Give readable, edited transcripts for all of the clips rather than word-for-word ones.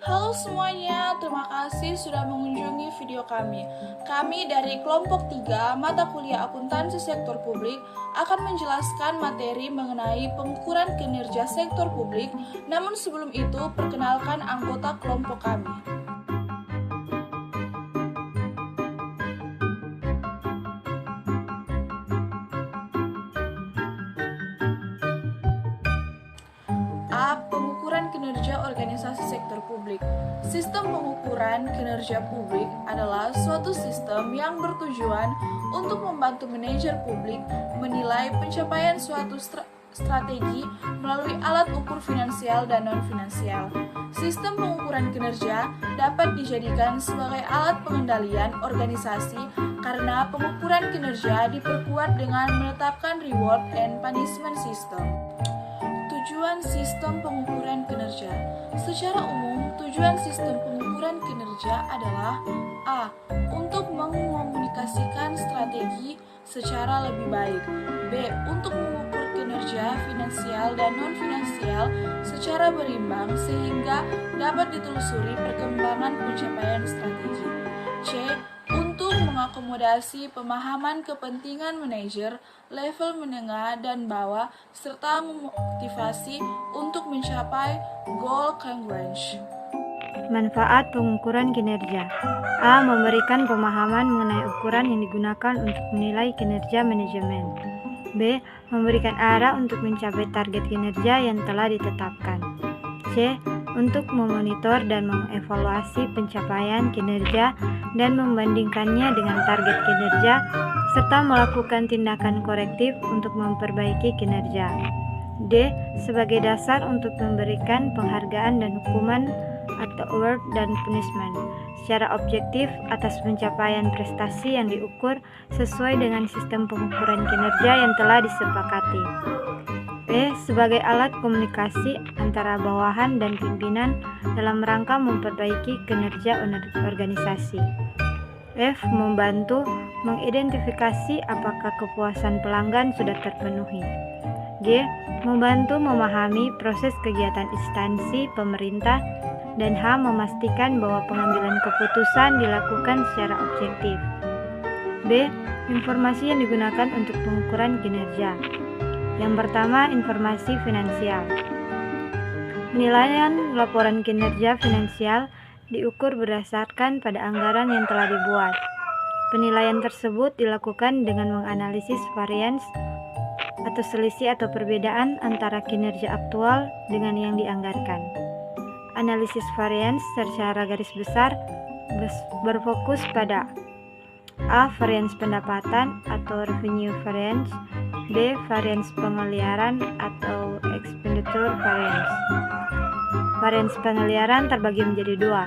Halo semuanya, terima kasih sudah mengunjungi video kami. Kami dari kelompok 3 mata kuliah akuntansi sektor publik akan menjelaskan materi mengenai pengukuran kinerja sektor publik. Namun sebelum itu, perkenalkan anggota kelompok kami. A. Pengukuran kinerja organisasi sektor publik. Sistem pengukuran kinerja publik adalah suatu sistem yang bertujuan untuk membantu manajer publik menilai pencapaian suatu strategi melalui alat ukur finansial dan non-finansial. Sistem pengukuran kinerja dapat dijadikan sebagai alat pengendalian organisasi karena pengukuran kinerja diperkuat dengan menetapkan reward and punishment system. Tujuan sistem pengukuran kinerja. Secara umum, tujuan sistem pengukuran kinerja adalah A. Untuk mengomunikasikan strategi secara lebih baik. B. Untuk mengukur kinerja finansial dan non-finansial secara berimbang sehingga dapat ditelusuri perkembangan pencapaian strategi. C. Untuk mengakomodasi pemahaman kepentingan manajer level menengah dan bawah serta memotivasi untuk mencapai goal congruence. Manfaat pengukuran kinerja. A. Memberikan pemahaman mengenai ukuran yang digunakan untuk menilai kinerja manajemen. B. Memberikan arah untuk mencapai target kinerja yang telah ditetapkan. C. Untuk memonitor dan mengevaluasi pencapaian kinerja dan membandingkannya dengan target kinerja, serta melakukan tindakan korektif untuk memperbaiki kinerja. D. Sebagai dasar untuk memberikan penghargaan dan hukuman atau award dan punishment secara objektif atas pencapaian prestasi yang diukur sesuai dengan sistem pengukuran kinerja yang telah disepakati. E. Sebagai alat komunikasi antara bawahan dan pimpinan dalam rangka memperbaiki kinerja organisasi. F. Membantu mengidentifikasi apakah kepuasan pelanggan sudah terpenuhi. G. Membantu memahami proses kegiatan instansi pemerintah. Dan H. Memastikan bahwa pengambilan keputusan dilakukan secara objektif. B. Informasi yang digunakan untuk pengukuran kinerja. Yang pertama, informasi finansial. Penilaian laporan kinerja finansial diukur berdasarkan pada anggaran yang telah dibuat. Penilaian tersebut dilakukan dengan menganalisis varians atau selisih atau perbedaan antara kinerja aktual dengan yang dianggarkan. Analisis varians secara garis besar berfokus pada A. Varians pendapatan atau revenue variance. B. Varians pengeliaran atau expenditure variance. Varians pengeliaran terbagi menjadi dua.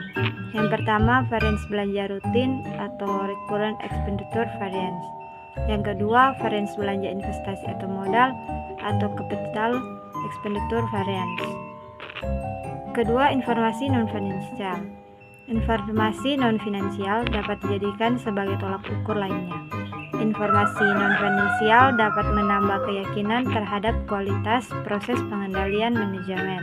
Yang pertama, varians belanja rutin atau recurrent expenditure variance. Yang kedua, varians belanja investasi atau modal atau capital expenditure variance. Kedua, informasi non-finansial. Informasi non-finansial dapat dijadikan sebagai tolak ukur lainnya. Informasi non-finansial dapat menambah keyakinan terhadap kualitas proses pengendalian manajemen.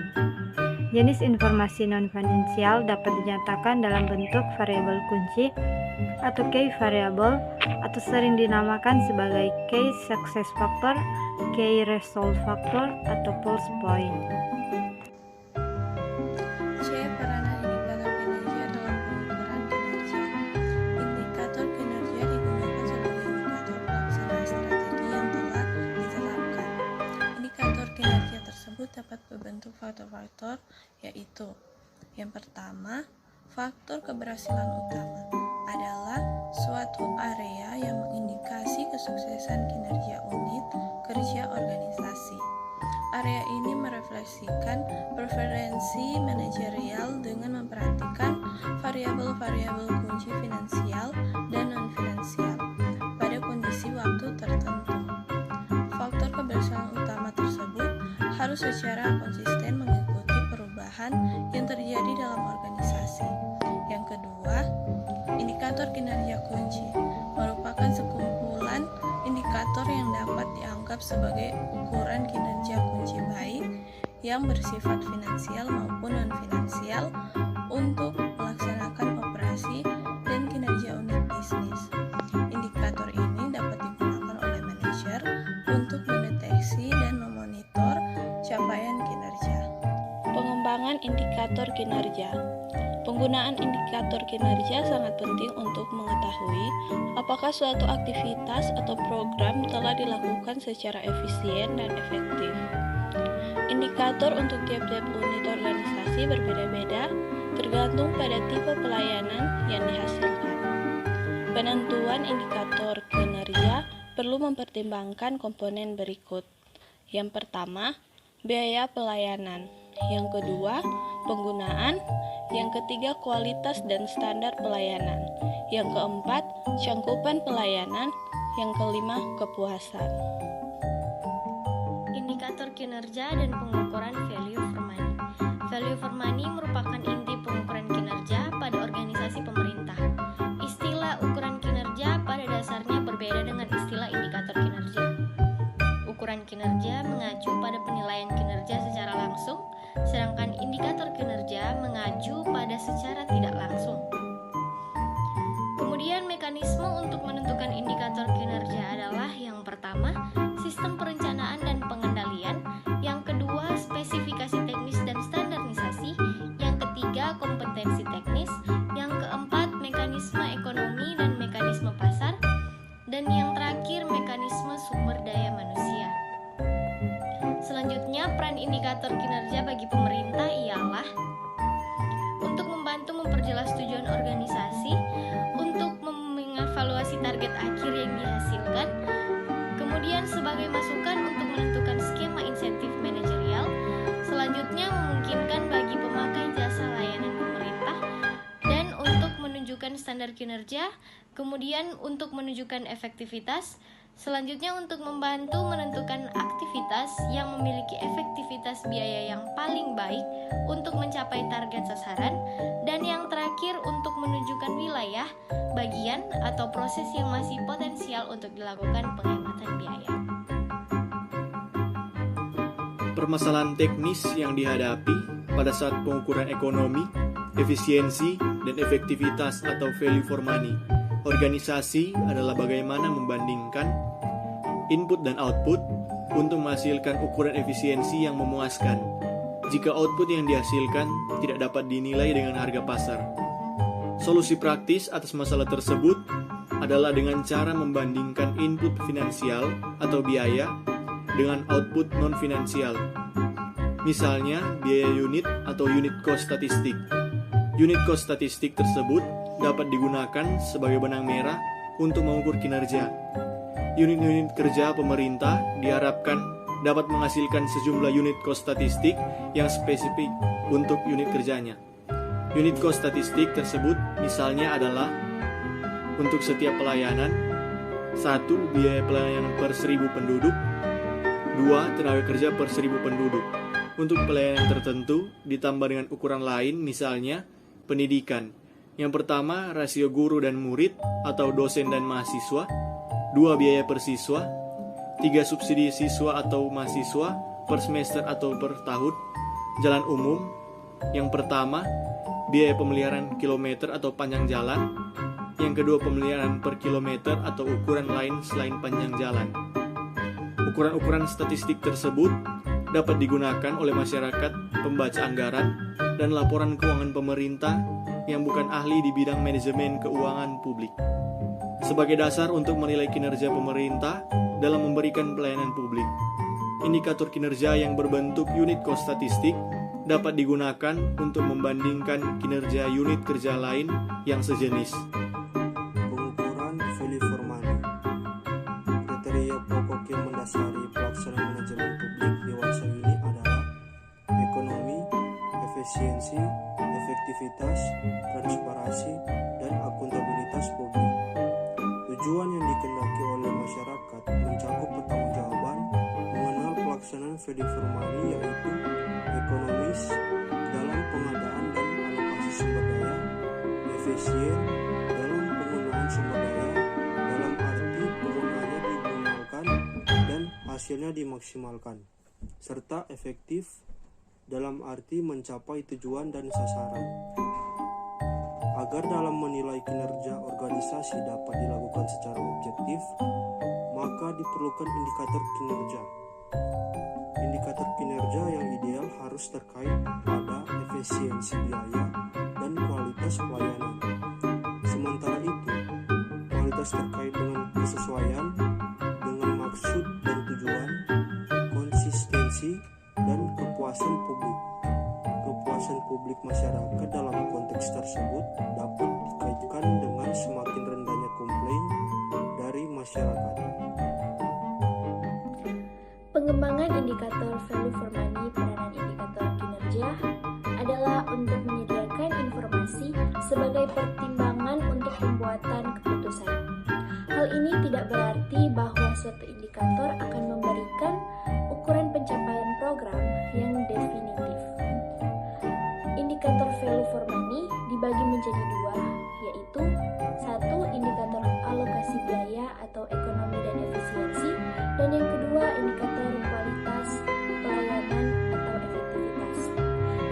Jenis informasi non-finansial dapat dinyatakan dalam bentuk variabel kunci atau key variable atau sering dinamakan sebagai key success factor, key result factor, atau pulse point. C. Peranan indikator kinerja dalam pengukuran kinerja. Indikator kinerja digunakan sebagai indikator pelaksanaan strategi yang telah ditetapkan. Indikator kinerja tersebut dapat berbentuk faktor-faktor, yaitu yang pertama, faktor keberhasilan utama adalah suatu area yang mengindikasi kesuksesan kinerja unit kerja organisasi. Area ini merefleksikan preferensi manajerial dengan memperhatikan variabel-variabel kunci finansial dan non-finansial pada kondisi waktu tertentu. Faktor keberhasilan utama tersebut harus secara konsisten mengikuti perubahan yang terjadi dalam organisasi. Yang kedua, indikator kinerja kunci merupakan sekumpulan indikator yang dapat dianggap sebagai ukuran kinerja kunci baik yang bersifat finansial maupun non-finansial untuk melaksanakan operasi dan kinerja unit bisnis. Indikator ini dapat digunakan oleh manajer untuk mendeteksi dan memonitor capaian kinerja. Pengembangan indikator kinerja. Penggunaan indikator kinerja sangat penting untuk mengetahui apakah suatu aktivitas atau program telah dilakukan secara efisien dan efektif. Indikator untuk tiap-tiap unit organisasi berbeda-beda, tergantung pada tipe pelayanan yang dihasilkan. Penentuan indikator kinerja perlu mempertimbangkan komponen berikut. Yang pertama, biaya pelayanan. Yang kedua, penggunaan. Yang ketiga, kualitas dan standar pelayanan. Yang keempat, cakupan pelayanan. Yang kelima, kepuasan. Indikator kinerja dan pengukuran value for money. Value for money merupakan inti pengukuran kinerja pada organisasi pemerintah. Istilah ukuran kinerja pada dasarnya berbeda dengan istilah indikator kinerja. Ukuran kinerja mengacu pada penilaian kinerja secara langsung, sedangkan indikator kinerja mengacu pada secara tidak langsung. Kemudian mekanisme untuk menentukan indikator kinerja adalah yang pertama, sistem perencanaan dan pengendalian, yang kedua, spesifikasi teknis dan standarisasi, yang ketiga, kompetensi teknis, yang keempat, mekanisme ekonomi dan mekanisme pasar, dan yang terakhir, mekanisme sumber daya manusia. Selanjutnya, peran indikator kinerja bagi pemerintah ialah untuk membantu memperjelas tujuan organisasi, untuk mengevaluasi target akhir yang dihasilkan, kemudian sebagai masukan untuk menentukan skema insentif manajerial, selanjutnya memungkinkan bagi pemakai jasa layanan pemerintah, dan untuk menunjukkan standar kinerja, kemudian untuk menunjukkan efektivitas, selanjutnya untuk membantu menentukan aktivitas yang memiliki efektivitas biaya yang paling baik untuk mencapai target sasaran, dan yang terakhir untuk menunjukkan wilayah, bagian, atau proses yang masih potensial untuk dilakukan penghematan biaya. Permasalahan teknis yang dihadapi pada saat pengukuran ekonomi, efisiensi, dan efektivitas atau value for money organisasi adalah bagaimana membandingkan input dan output untuk menghasilkan ukuran efisiensi yang memuaskan jika output yang dihasilkan tidak dapat dinilai dengan harga pasar. Solusi praktis atas masalah tersebut adalah dengan cara membandingkan input finansial atau biaya dengan output non-finansial. Misalnya, biaya unit atau unit cost statistik. Unit cost statistik tersebut dapat digunakan sebagai benang merah untuk mengukur kinerja. Unit-unit kerja pemerintah diharapkan dapat menghasilkan sejumlah unit cost statistik yang spesifik untuk unit kerjanya. Unit cost statistik tersebut misalnya adalah untuk setiap pelayanan, 1. Biaya pelayanan per 1000 penduduk, 2. Tenaga kerja per 1000 penduduk. Untuk pelayanan tertentu ditambah dengan ukuran lain, misalnya pendidikan. Yang pertama, rasio guru dan murid atau dosen dan mahasiswa, 2. Biaya per siswa, 3. Subsidi siswa atau mahasiswa per semester atau per tahun. Jalan umum, yang pertama, biaya pemeliharaan kilometer atau panjang jalan, yang kedua pemeliharaan per kilometer atau ukuran lain selain panjang jalan. Ukuran-ukuran statistik tersebut dapat digunakan oleh masyarakat pembaca anggaran dan laporan keuangan pemerintah yang bukan ahli di bidang manajemen keuangan publik sebagai dasar untuk menilai kinerja pemerintah dalam memberikan pelayanan publik. Indikator kinerja yang berbentuk unit cost statistik dapat digunakan untuk membandingkan kinerja unit kerja lain yang sejenis. Pengukuran value for money. Kriteria pokok yang mendasari pelaksanaan manajemen publik dewasa ini adalah ekonomi, efisiensi, efektivitas, transparansi, dan akuntabilitas publik. Tujuan yang dikehendaki oleh masyarakat mencakup pertanggungjawaban mengenal pelaksanaan value for money, yaitu ekonomis dalam pengadaan dan alokasi sumber daya, efisien dalam penggunaan sumber daya dalam arti penggunaannya diminimalkan dan hasilnya dimaksimalkan, serta efektif dalam arti mencapai tujuan dan sasaran. Agar dalam menilai kinerja organisasi dapat dilakukan secara objektif, maka diperlukan indikator kinerja. Indikator kinerja yang ideal harus terkait pada efisiensi biaya dan kualitas pelayanan. Sementara itu, kualitas terkait dengan kesesuaian dengan maksud dan tujuan, konsistensi, dan kepuasan publik. Kepuasan publik masyarakat dalam konteks tersebut dapat dikaitkan dengan semakin rendahnya komplain dari masyarakat. Pengembangan indikator value for money. Peranan indikator kinerja adalah untuk menyediakan informasi sebagai pertimbangan untuk pembuatan keputusan. Hal ini tidak berarti bahwa suatu indikator akan memberikan ukuran pencapaian program yang definitif. Indikator value for money dibagi menjadi dua, yaitu 1. Indikator alokasi biaya atau ekonomi dan efisiensi, dan yang kedua indikator kualitas pelayanan atau efektivitas.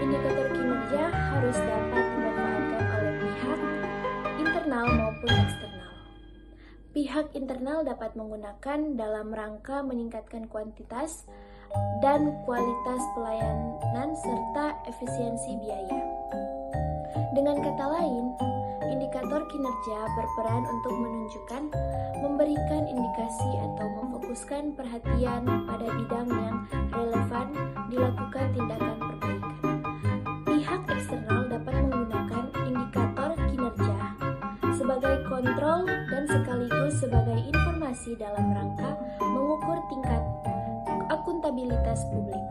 Indikator kinerja harus dapat dimanfaatkan oleh pihak internal maupun eksternal. Pihak internal dapat menggunakan dalam rangka meningkatkan kuantitas dan kualitas pelayanan serta efisiensi biaya. Dengan kata lain, indikator kinerja berperan untuk menunjukkan, memberikan indikasi atau memfokuskan perhatian pada bidang yang relevan dilakukan tindakan perbaikan. Pihak eksternal dapat menggunakan indikator kinerja sebagai kontrol dan sekaligus sebagai informasi dalam rangka mengukur tingkat akuntabilitas publik.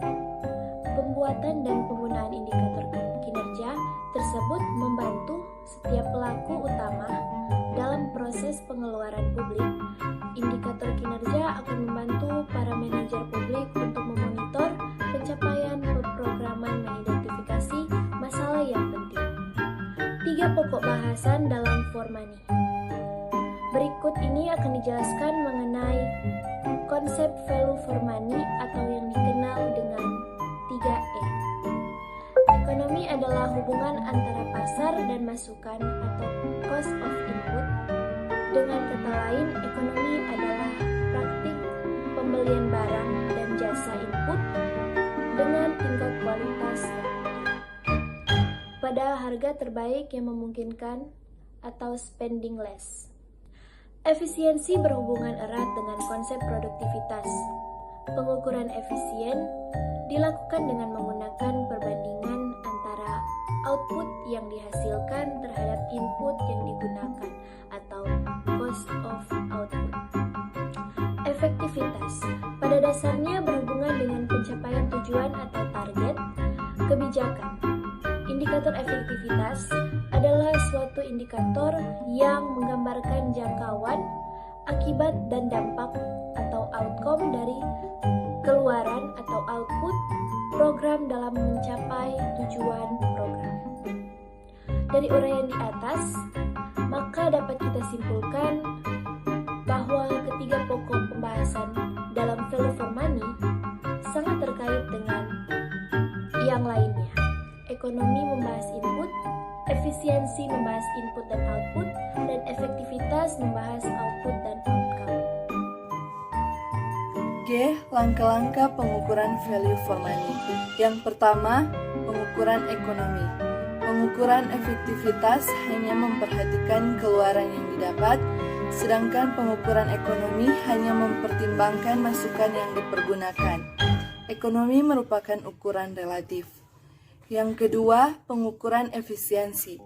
Pembuatan dan penggunaan indikator kinerja tersebut membantu setiap pelaku utama dalam proses pengeluaran publik. Indikator kinerja akan membantu para manajer publik untuk memonitor pencapaian pemrograman, mengidentifikasi masalah yang penting. 3 pokok bahasan dalam for money. Berikut ini akan dijelaskan mengenai konsep value for money atau yang dikenal dengan 3E. Ekonomi adalah hubungan antara pasar dan masukan atau cost of input. Dengan kata lain, ekonomi adalah praktik pembelian barang dan jasa input dengan tingkat kualitas pada harga terbaik yang memungkinkan atau spending less. Efisiensi berhubungan erat dengan konsep produktivitas. Pengukuran efisien dilakukan dengan menggunakan perbandingan antara output yang dihasilkan terhadap input yang digunakan atau cost of output. Efektivitas pada dasarnya berhubungan dengan pencapaian tujuan atau target kebijakan. Indikator efektivitas adalah suatu indikator yang menggambarkan jangkauan, akibat, dan dampak atau outcome dari keluaran atau output program dalam mencapai tujuan program. Dari uraian di atas, maka dapat kita simpulkan bahwa ketiga pokok pembahasan dalam value for money sangat terkait dengan yang lainnya. Ekonomi membahas input, efisiensi membahas input dan output, dan efektivitas membahas output dan outcome. G. Langkah-langkah pengukuran value for money. Yang pertama, pengukuran ekonomi. Pengukuran efektivitas hanya memperhatikan keluaran yang didapat, sedangkan pengukuran ekonomi hanya mempertimbangkan masukan yang dipergunakan. Ekonomi merupakan ukuran relatif. Yang kedua, pengukuran efisiensi.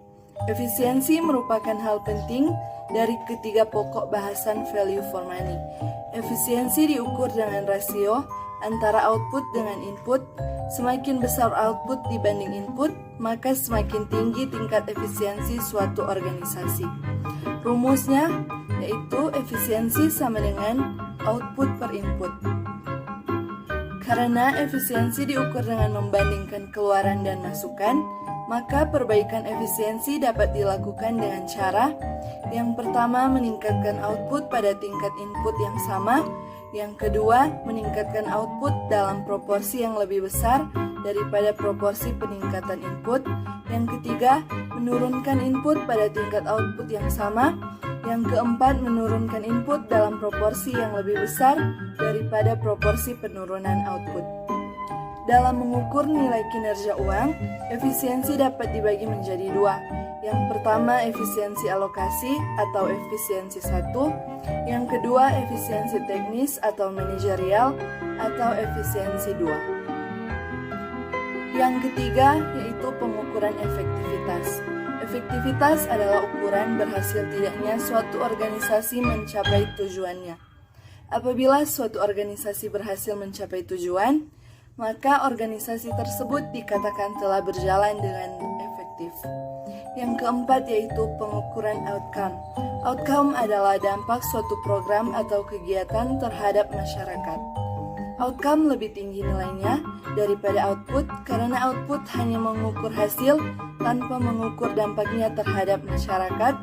Efisiensi merupakan hal penting dari ketiga pokok bahasan value for money. Efisiensi diukur dengan rasio antara output dengan input. Semakin besar output dibanding input, maka semakin tinggi tingkat efisiensi suatu organisasi. Rumusnya yaitu efisiensi sama dengan output per input. Karena efisiensi diukur dengan membandingkan keluaran dan masukan, maka perbaikan efisiensi dapat dilakukan dengan cara yang pertama, meningkatkan output pada tingkat input yang sama. Yang kedua, meningkatkan output dalam proporsi yang lebih besar daripada proporsi peningkatan input. Yang ketiga, menurunkan input pada tingkat output yang sama. Yang keempat, menurunkan input dalam proporsi yang lebih besar daripada proporsi penurunan output. Dalam mengukur nilai kinerja uang, efisiensi dapat dibagi menjadi dua. Yang pertama, efisiensi alokasi atau efisiensi 1. Yang kedua, efisiensi teknis atau manajerial atau efisiensi 2. Yang ketiga, yaitu pengukuran efektivitas. Efektivitas adalah ukuran berhasil tidaknya suatu organisasi mencapai tujuannya. Apabila suatu organisasi berhasil mencapai tujuan, maka organisasi tersebut dikatakan telah berjalan dengan efektif. Yang keempat yaitu pengukuran outcome. Outcome adalah dampak suatu program atau kegiatan terhadap masyarakat. Outcome lebih tinggi nilainya daripada output karena output hanya mengukur hasil tanpa mengukur dampaknya terhadap masyarakat,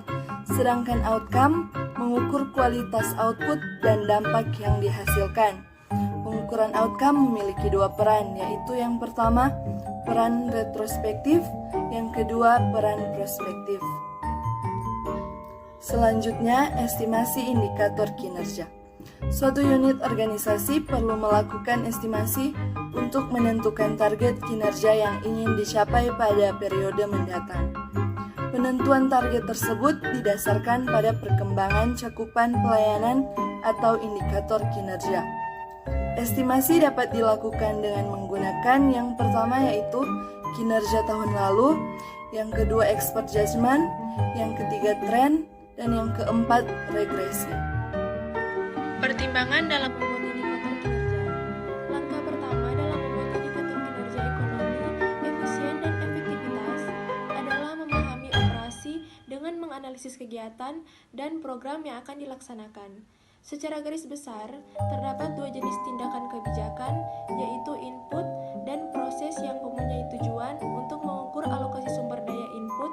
sedangkan outcome mengukur kualitas output dan dampak yang dihasilkan. Pengukuran outcome memiliki dua peran, yaitu yang pertama, peran retrospektif, yang kedua, peran prospektif. Selanjutnya, estimasi indikator kinerja. Suatu unit organisasi perlu melakukan estimasi untuk menentukan target kinerja yang ingin dicapai pada periode mendatang. Penentuan target tersebut didasarkan pada perkembangan cakupan pelayanan atau indikator kinerja. Estimasi dapat dilakukan dengan menggunakan yang pertama yaitu kinerja tahun lalu, yang kedua expert judgment, yang ketiga tren, dan yang keempat regresi. Pertimbangan dalam membuat indikator kinerja. Langkah pertama dalam membuat indikator kinerja ekonomi, efisien dan efektivitas adalah memahami operasi dengan menganalisis kegiatan dan program yang akan dilaksanakan. Secara garis besar, terdapat dua jenis tindakan kebijakan, yaitu input dan proses yang mempunyai tujuan untuk mengukur alokasi sumber daya input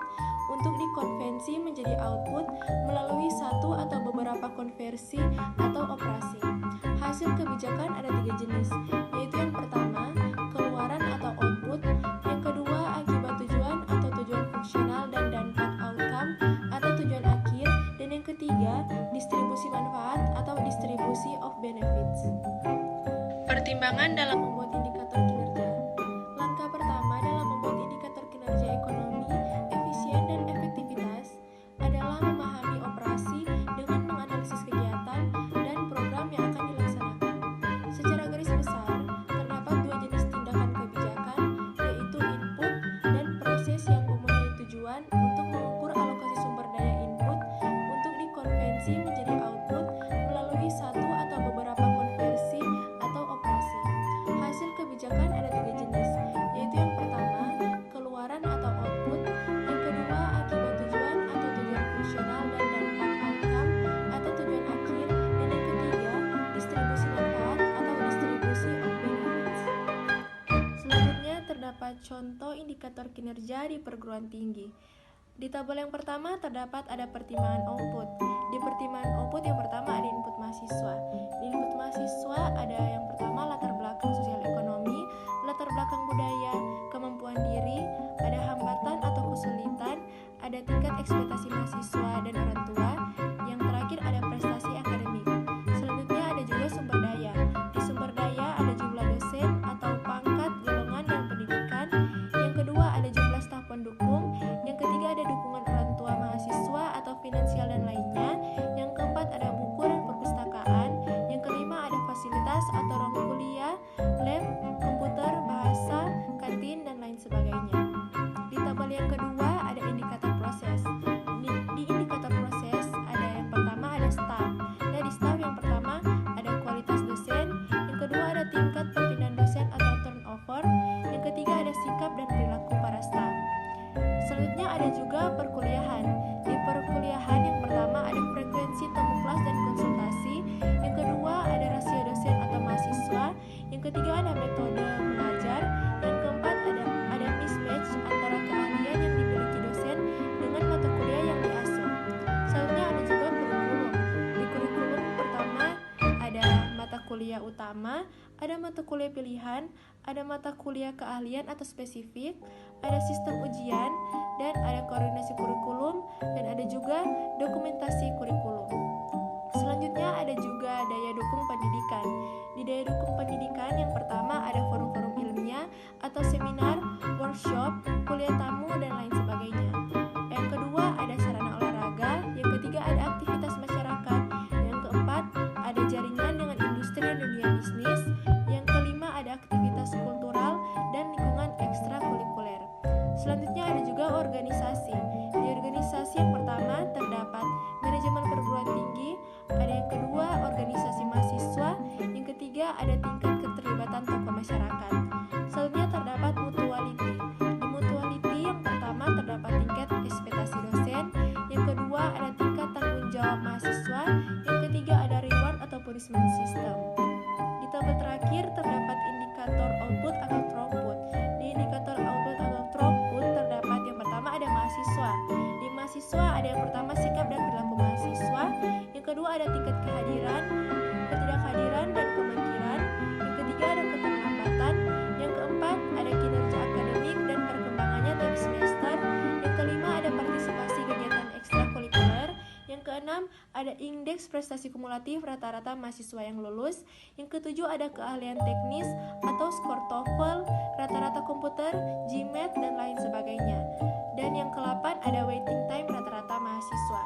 untuk dikonversi menjadi output melalui satu atau beberapa konversi atau operasi. Hasil kebijakan ada tiga jenis, yaitu yang pertama, keluaran atau output, yang kedua, akibat tujuan atau tujuan fungsional dan dampak outcome atau tujuan akhir, dan yang ketiga, distribusi manfaat atau distribusi of benefits. Pertimbangan dalam membuat indikator kinerja. Langkah pertama dalam membuat indikator kinerja ekonomi, efisien dan efektivitas adalah memahami operasi dengan menganalisis kegiatan dan program yang akan dilaksanakan. Secara garis besar, terdapat dua jenis tindakan kebijakan, yaitu input dan proses yang mempunyai tujuan untuk mengukur alokasi sumber daya input untuk dikonversi menjadi output melalui satu atau beberapa konversi atau operasi. Hasil kebijakan ada tiga jenis, yaitu yang pertama, keluaran atau output, yang kedua, akibat tujuan atau tujuan fungsional dan dampak outcome atau tujuan akhir, dan yang ketiga, distribusi manfaat atau distribusi of benefits. Selanjutnya, terdapat contoh indikator kinerja di perguruan tinggi. Di tabel yang pertama terdapat ada pertimbangan output. Di pertimbangan output yang pertama ada input mahasiswa. Di input mahasiswa ada yang pertama latar belakang sosial ekonomi, latar belakang budaya, kemampuan diri, ada hambatan atau kesulitan, ada tingkat ekspektasi mahasiswa dan orang tua, yang terakhir ada prestasi akademik. Selanjutnya ada juga sumber daya. Di sumber daya ada jumlah dosen atau pangkat, golongan, dan pendidikan. Yang kedua ada jumlah staf pendukung. Yang ketiga ada dukungan orang tua mahasiswa atau finansial dan lainnya. Yang keempat ada buku dan perpustakaan. Yang kelima ada fasilitas atau ruang kuliah, lab, komputer, bahasa, kantin, dan lain sebagainya. Di tabel yang kedua ada indikator proses. Di indikator proses ada yang pertama ada staff. Nah, di staff yang pertama ada kualitas dosen, yang kedua ada tingkat perpindahan dosen atau turnover, yang ketiga ada sikap dan perilaku para staff. Selanjutnya ada juga perkuliahan. Di perkuliahan yang pertama ada frekuensi temu kelas dan konsultasi, yang kedua ada rasio dosen atau mahasiswa, yang ketiga ada metode mengajar, yang keempat ada mismatch antara keahlian yang dimiliki dosen dengan mata kuliah yang diasuh. Selanjutnya ada juga kurikulum. Di kurikulum pertama ada mata kuliah utama, ada mata kuliah pilihan, ada mata kuliah keahlian atau spesifik, ada sistem ujian, dan ada koordinasi kurikulum, dan ada juga dokumentasi kurikulum. Selanjutnya ada juga daya dukung pendidikan. Di daya dukung pendidikan yang pertama ada forum-forum ilmiah atau seminar, workshop, kuliah tamu, dan lain sebagainya. Yang kedua ada sarana olahraga, yang ketiga ada aktivitas masyarakat, yang keempat ada jaringan dengan industri dan dunia bisnis, yang kelima ada aktivitas kultural dan lingkungan ekstrakurikuler. Selanjutnya ada juga organisasi. Di organisasi yang pertama terdapat manajemen perguruan tinggi, ada yang kedua organisasi mahasiswa, yang ketiga ada tingkat keterlibatan tokoh masyarakat. Selanjutnya terdapat mutuality. Di mutuality yang pertama terdapat tingkat ekspektasi dosen, yang kedua ada tingkat tanggung jawab mahasiswa, yang ketiga ada reward atau punishment system. Di tabel terakhir terdapat indikator output atau throughput. Di indikator output atau throughput terdapat yang pertama ada mahasiswa. Di mahasiswa ada yang pertama sikap dan perilaku mahasiswa, yang kedua ada tingkat kehadiran, ketidakhadiran, dan pemikiran, yang ketiga ada keterlambatan, yang keempat ada kinerja akademik dan perkembangannya tiap semester, yang kelima ada partisipasi kegiatan ekstrakurikuler, yang keenam ada indeks prestasi kumulatif rata-rata mahasiswa yang lulus, yang ketujuh ada keahlian teknis atau skor TOEFL, rata-rata komputer, GMAT, dan lain sebagainya. Dan yang ke-8 ada waiting time rata-rata mahasiswa.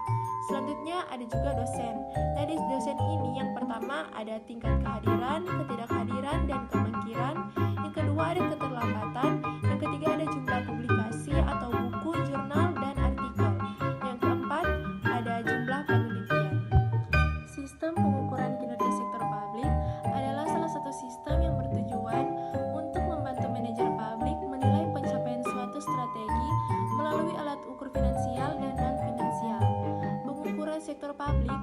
Selanjutnya ada juga dosen. Nah, di dosen ini yang pertama ada tingkat kehadiran, ketidakhadiran, dan kemungkinan. Yang kedua ada keterlambatan. Yang ketiga ada jumlah publikasi atau buku, jurnal, dan artikel. Yang keempat ada jumlah penelitian. Sistem pengukuran kinerja sektor publik adalah salah satu sistem yang bertujuan untuk membantu manajer publik menilai pencapaian suatu strategi melalui alat ukur finansial dan non-finansial. Pengukuran sektor publik